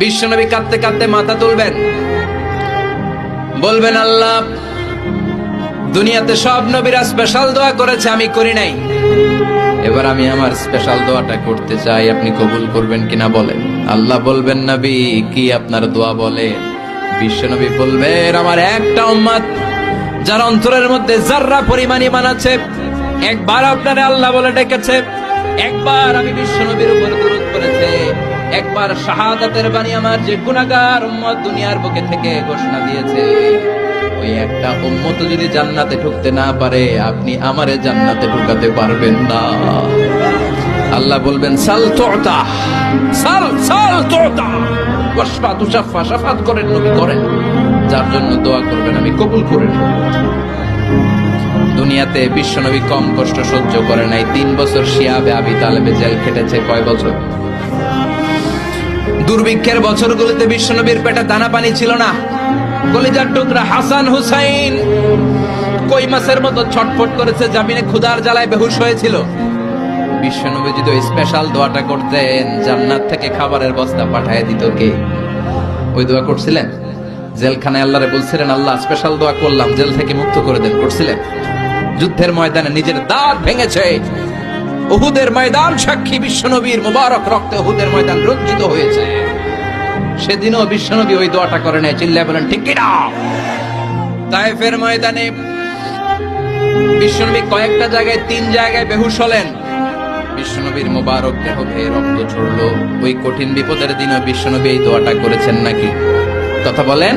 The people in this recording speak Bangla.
বিশ্বনবী কাঁদতে কাঁদতে মাথা তুলবেন, বলবেন আল্লাহ, দুনিয়াতে সব নবীরা স্পেশাল দোয়া করেছে, আমি করি নাই, এবার আমি আমার স্পেশাল দোয়াটা করতে চাই, আপনি কবুল করবেন কিনা বলেন। আল্লাহ বলবেন, নবী কি আপনার দোয়া বলেন? বিশ্বনবী বলবেন, আমার একটা উম্মত যার অন্তরের মধ্যে যাররা পরিমাণ ঈমান আছে, একবার আপনারে আল্লাহ বলে ডেকেছে, একবার আমি বিশ্বনবীর উপর দরুদ পড়েছে, একবার শাহাদাতের বাণী আমার যে গুনাহগার উম্মত দুনিয়ার বুকে থেকে ঘোষণা দিয়েছে, ওই একটা উম্মত যদি জান্নাতে ঢুকতে না পারে, আপনি আমারে জান্নাতে ঢুকাতে পারবেন না। আল্লাহ বলবেন, সাল তুতা, সাল সাল তুতা, ওয়াশফা তুশাফা, শাফাত করেন নবী করেন, যার জন্য দোয়া করবেন আমি কবুল করে নেব। দুনিয়াতে বিশ্বনবী কম কষ্ট সহ্য করে নাই। 3 বছর শিয়াবে আবি তালেবে জেল খেটেছে। কয় বছর? দুর্ভিক্ষের বছরগুলোতে বিশ্বনবীর পেটে দানা পানি ছিল না। কলিজার টুকরা হাসান হুসাইন কই মাছের মতো ছটফট করেছে, জামিনে ক্ষুধার জ্বালায় বেহুশ হয়েছিল। বিশ্বনবী যদি ওই স্পেশাল দোয়াটা করতেন, জান্নাত থেকে খাবারের বস্তা পাঠিয়ে দিত কে? ওই দোয়া করছিলেন? জেলখানায় আল্লাহরে বলছিলেন, আল্লাহ স্পেশাল দোয়া করলাম, জেল থেকে মুক্ত করে দেন, করছিলেন? যুদ্ধের ময়দানে নিজের দাঁত ভেঙেছে, উহুদের ময়দান সাক্ষী, বিশ্বনবীর মুবারক রক্তে উহুদের ময়দান রঞ্জিত হয়েছে। সেদিনও বিশ্বনবী ওই দোয়াটা করে নাই। চিল্লায় বলেন ঠিক কিনা? তায়েফের ময়দানে বিশ্বনবী কয়েকটা জায়গায়, 3 জায়গায় বেহুশ হলেন। বিশ্বনবীর মুবারক দেহ বেয়ে রক্ত ঝরলো। ওই কঠিন বিপদের দিনও বিশ্বনবী এই দোয়াটা করেছেন নাকি? কথা বলেন।